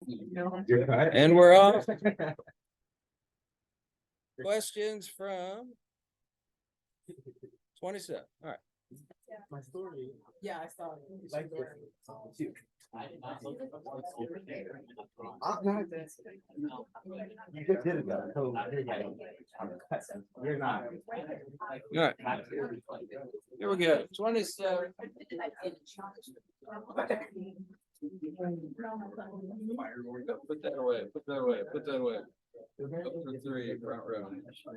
And we're off. Questions from 27. All right. My story. Yeah, I saw it. Like you just did it though. So you're not. All right. Here we go. 27. Put that away. Put that away. Put that away. Up to 3 front row.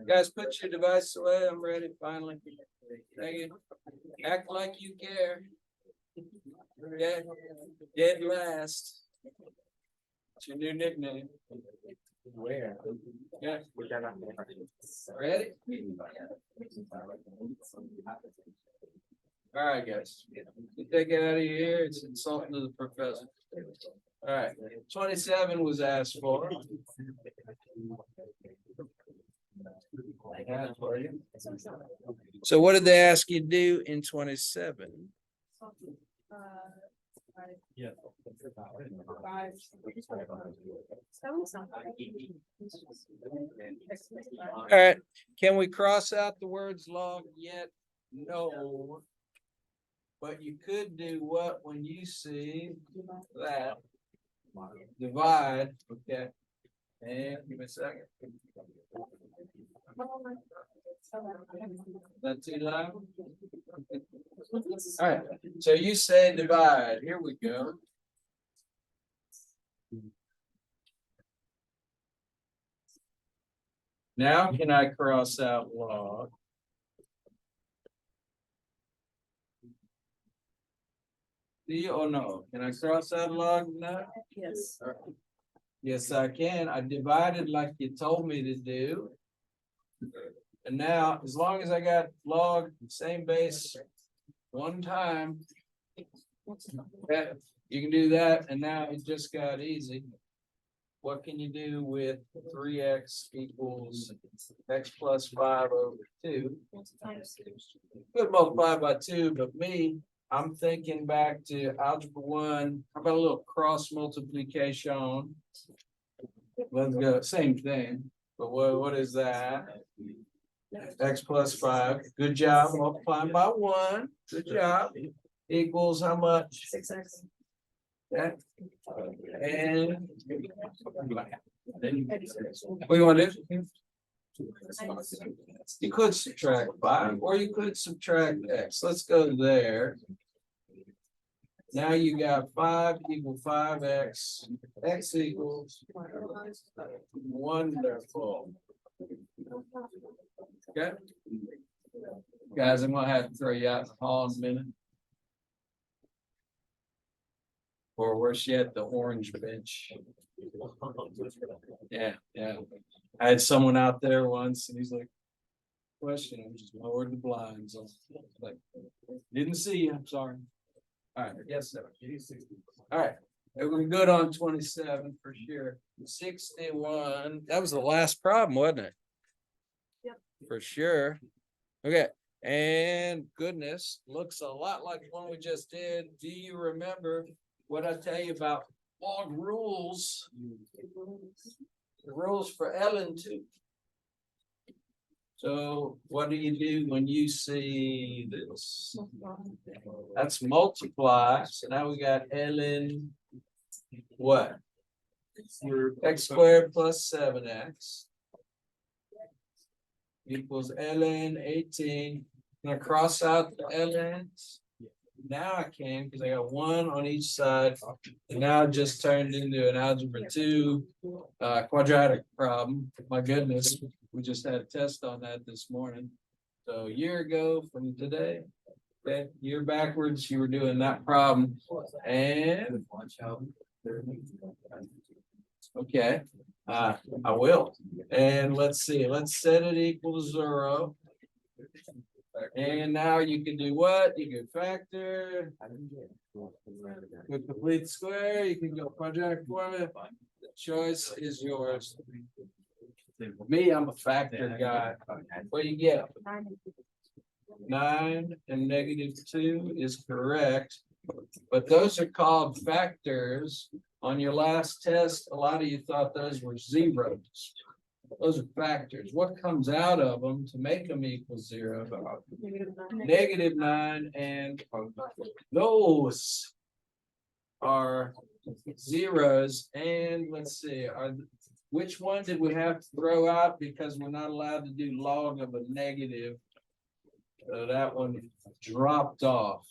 Guys, put your device away. I'm ready. Finally. Thank you. Act like you care. Yeah. Dead last. It's your new nickname. Where? Yeah. Ready? All right, guys. You take it out of your ear. It's insulting to the professor. All right. 27 was asked for. So what did they ask you to do in 27? Yeah. All right. Can we cross out the words log yet? No. But you could do what when you see that? Divide. Okay. And give me a second. That's too loud. All right. So you say divide. Here we go. Now can I cross out log? See or no? Can I cross out log now? Yes. Yes, I can. I divided like you told me to do. And now, as long as I got log same base one time, you can do that. And now it just got easy. What can you do with 3x equals x plus 5 over 2? Could multiply by 2, but I'm thinking back to algebra 1. How about a little cross multiplication? Let's go, same thing. But what is that? X plus 5. Good job. Multiplying by 1. Good job. Equals how much? 6x. Okay. And what do you want to do? You could subtract 5 or you could subtract x. Let's go there. Now you got 5 equal 5x. X equals wonderful. Okay. Guys, I'm gonna have to throw you out in the hall in a minute. Or worse yet, the orange bench. Yeah. I had someone out there once and he's like, question, I just lowered the blinds. Like, didn't see you, I'm sorry. All right, yes, sir. All right, we're good on 27 for sure. 61, that was the last problem, wasn't it? Yep. For sure. Okay, and goodness, looks a lot like the one we just did. Do you remember what I tell you about log rules? The rules for ln too. So what do you do when you see this? That's multiply. So now we got ln what? X squared plus 7x equals ln 18. I'm gonna cross out the ln's. Now I can because I got 1 on each side. And now it just turned into an algebra 2 quadratic problem. My goodness, we just had a test on that this morning. So a year ago from today, that year backwards, you were doing that problem. And okay, I will. And let's see, let's set it equal to 0. And now you can do what? You can factor. With complete square, you can go quadratic formula. The choice is yours. Me, I'm a factor guy. What do you get? 9 and -2 is correct. But those are called factors On your last test, a lot of you thought those were zeros. Those are factors. What comes out of them to make them equal 0? -9, and those are zeros. And let's see, which one did we have to throw out because we're not allowed to do log of a negative? So that one dropped off.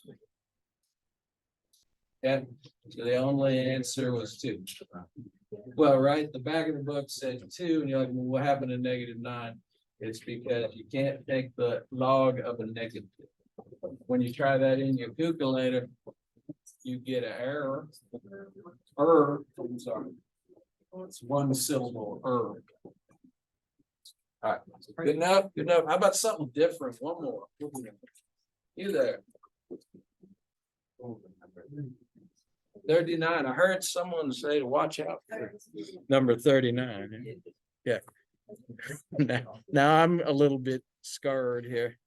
Okay, so the only answer was 2. Well, right, the back of the book said 2, and you're like, well, what happened to -9? It's because you can't take the log of a negative. When you try that in your calculator, you get an error. I'm sorry. It's one syllable, All right, good enough, good enough. How about something different? One more. You there? 39. I heard someone say to watch out for number 39. Yeah. Now I'm a little bit scared here.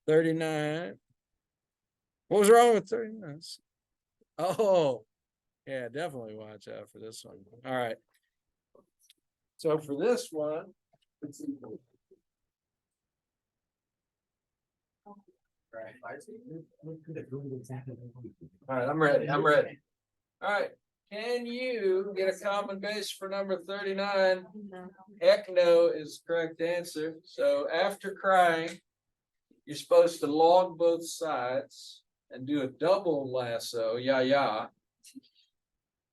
39. What was wrong with 39? Oh, yeah, definitely watch out for this one. All right. So for this one, it's equal. All right, I'm ready. I'm ready. All right. Can you get a common base for number 39? Heck no is the correct answer. So after crying, you're supposed to log both sides and do a double lasso, yeah.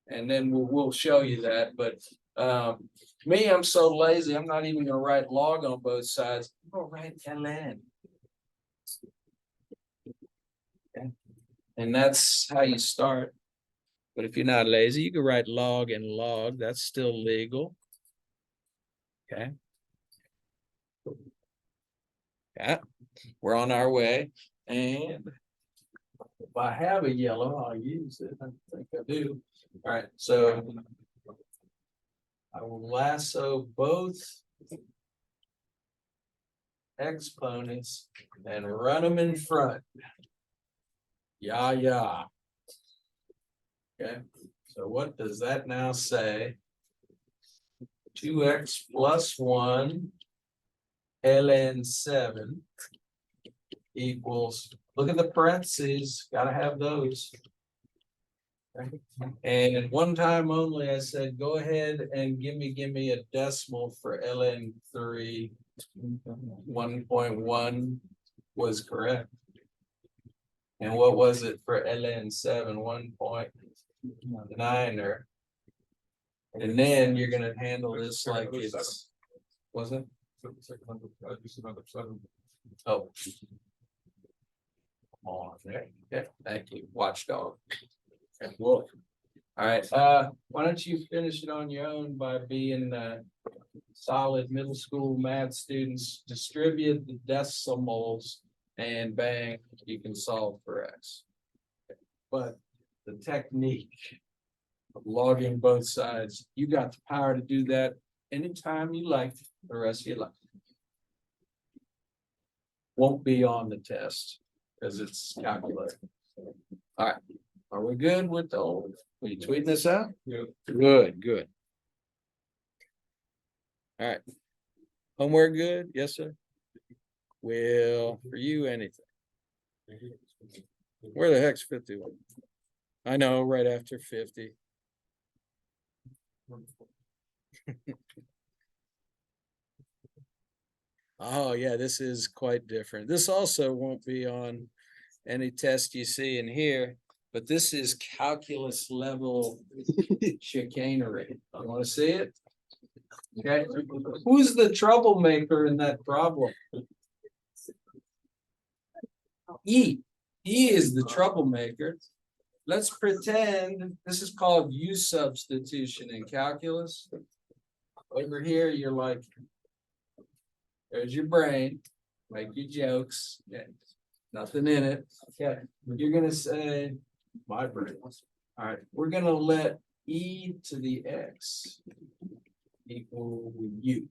And then we'll show you that. But me, I'm so lazy, I'm not even gonna write log on both sides. I'm gonna write ln. Okay. And that's how you start. But if you're not lazy, you can write log and log. That's still legal. Okay. Yeah, we're on our way. And if I have a yellow, I'll use it. I think I do. All right, so I will lasso both exponents and run them in front. Yeah. Okay, so what does that now say? 2x plus 1 ln 7 equals, look at the parentheses, gotta have those. And one time only, I said, go ahead and give me a decimal for ln 3. 1.1 was correct. And what was it for ln 7? 1.9. And then you're gonna handle this like it's, was it? Oh. Come on, there. Okay, thank you, watchdog. Okay, wolf. All right, why don't you finish it on your own by being solid middle school math students, distribute the decimals, and bang, you can solve for x. But the technique of logging both sides, you got the power to do that anytime you like the rest of your life. Won't be on the test because it's calculated. All right, are we good with the old? Are you tweeting this out? Yeah. Good. All right. Homework good? Yes, sir. Well, for you, anything. Where the heck's 51? I know, right after 50. Oh, yeah, this is quite different. This also won't be on any test you see in here, but this is calculus level chicanery. I want to see it. Okay, who's the troublemaker in that problem? E is the troublemaker. Let's pretend this is called U substitution in calculus. Over here, you're like, there's your brain, make your jokes. Okay. Nothing in it. Okay, you're gonna say my brain. All right, we're gonna let e to the x equal u.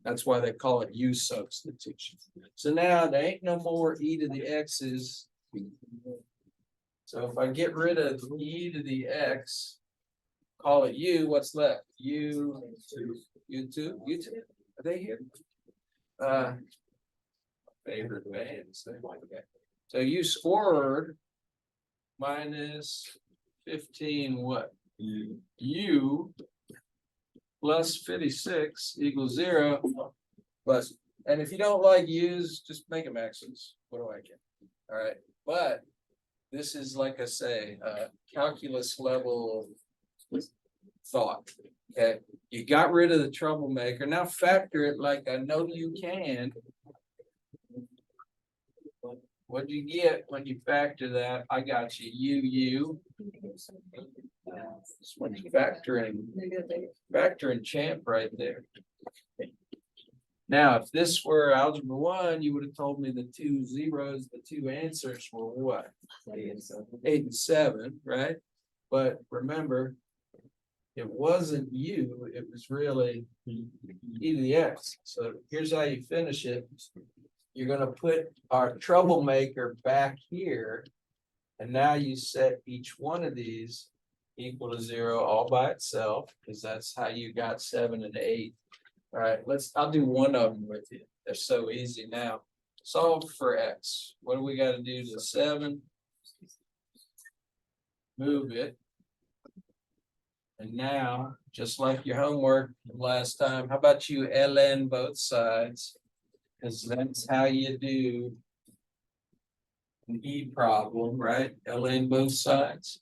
That's why they call it U substitution. So now there ain't no more e to the x's. So if I get rid of e to the x, call it U, what's left? U two, are they here? Favorite bands. Okay. So U squared minus 15 what? U plus 56 equals 0. Plus, and if you don't like U's, just make them X's. What do I get? All right, but this is like I say, calculus level thought. Okay, you got rid of the troublemaker. Now factor it like I know you can. What do you get when you factor that? I got you. When you factoring champ right there. Now, if this were algebra 1, you would have told me the two zeros, the two answers were what? 8 and 7, right? But remember, it wasn't U, it was really e to the x. So here's how you finish it. You're gonna put our troublemaker back here. And now you set each one of these equal to 0 all by itself, because that's how you got 7 and 8. All right, I'll do one of them with you. They're so easy now. Solve for x. What do we got to do to 7? Move it. And now, just like your homework last time, how about you ln both sides? Because that's how you do an E problem, right? ln both sides.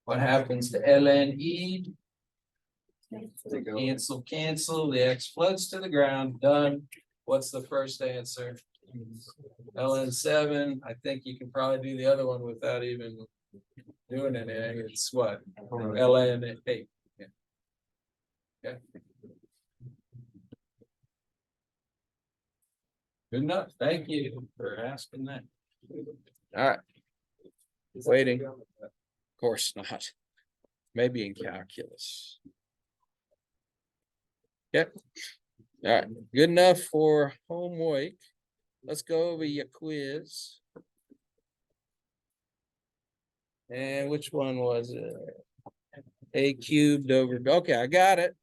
What happens to ln E? Cancel, the x floats to the ground, done. What's the first answer? ln 7. I think you can probably do the other one without even doing anything. It's what? ln 8. Yeah. Okay. Good enough. Thank you for asking that. All right. Waiting. Of course not. Maybe in calculus. Yep. All right. Good enough for homework. Let's go over your quiz. And which one was it? A cubed over. Okay, I got it.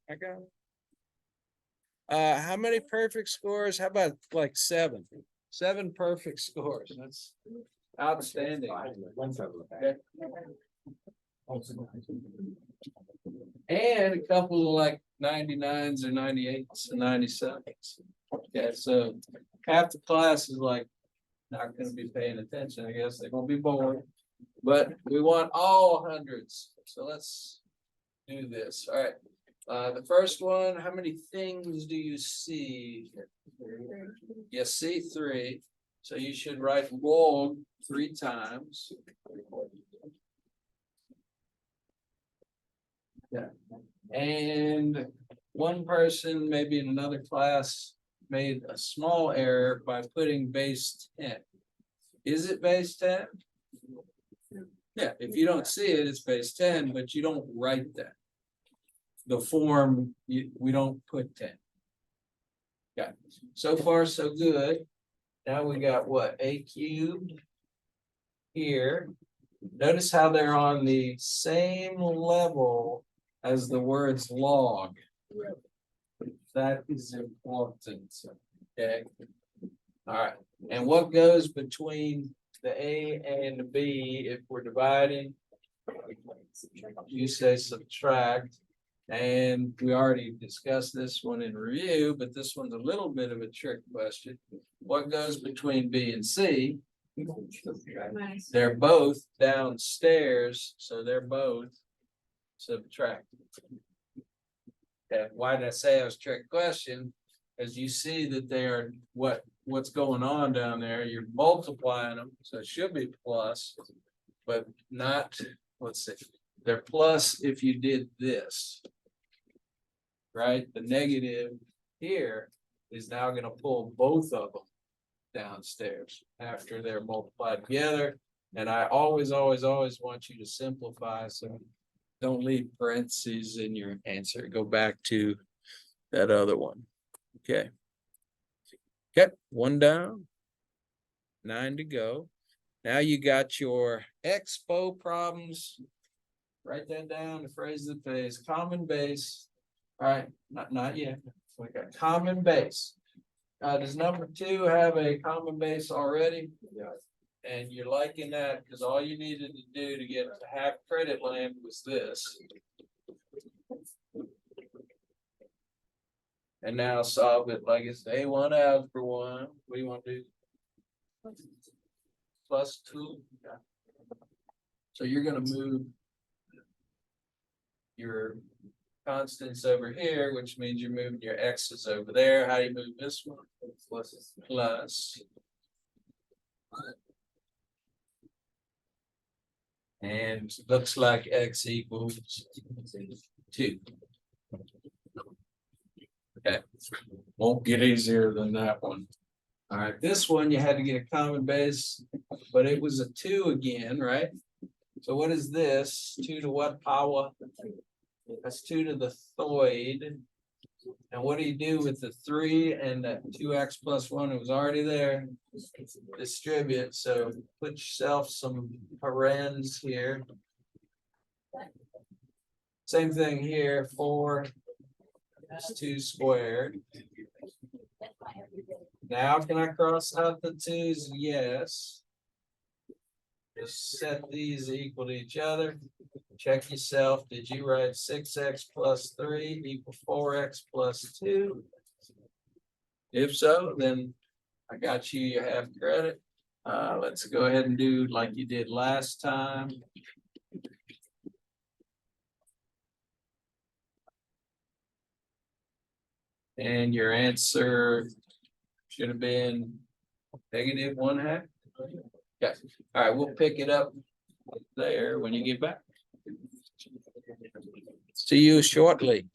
How many perfect scores? How about like 7? 7 perfect scores. That's outstanding. Okay. And a couple of like 99s or 98s and 97s. Okay, so half the class is like not going to be paying attention. I guess they're going to be bored, but we want all hundreds. So let's do this. All right. The first one, how many things do you see? You see 3. So you should write log 3 times. Yeah. And one person, maybe in another class, made a small error by putting base 10. Is it base 10? Yeah, if you don't see it, it's base 10, but you don't write that. The form, we don't put 10. Yeah, so far so good. Now we got what? A cubed here. Notice how they're on the same level as the words log. That is important. Okay. All right. And what goes between the A and the B if we're dividing? You say subtract. And we already discussed this one in review, but this one's a little bit of a trick question. What goes between B and C? They're both downstairs, so they're both subtracted. Okay, why did I say it was a trick question? As you see that they are what's going on down there, you're multiplying them, so it should be plus, but not, let's see, they're plus if you did this. Right, the negative here is now going to pull both of them downstairs after they're multiplied together. And I always want you to simplify, so don't leave parentheses in your answer. Go back to that other one. Okay. Okay, 1 down, 9 to go. Now you got your Expo problems. Write that down, the phrase of the phase, common base. All right, not yet. We got common base. Does number 2 have a common base already? Yeah. And you're liking that because all you needed to do to get to half credit land was this. And now solve it like it's A1 algebra 1. What do you want to do? +2. So you're gonna move your constants over here, which means you're moving your x's over there. How do you move this one? Plus. And looks like x equals 2. Okay, won't get easier than that one. All right, this one you had to get a common base, but it was a 2 again, right? So what is this? 2 to what power? That's 2 to the third. And what do you do with the 3 and that 2x plus 1? It was already there. Distribute. So put yourself some parens here. Same thing here. 4 is 2 squared. Now can I cross out the 2's? Yes. Just set these equal to each other. Check yourself. Did you write 6x plus 3 equal 4x plus 2? If so, then I got you your half credit. Let's go ahead and do like you did last time. And your answer should have been -1/2. Okay, all right, we'll pick it up there when you get back. See you shortly.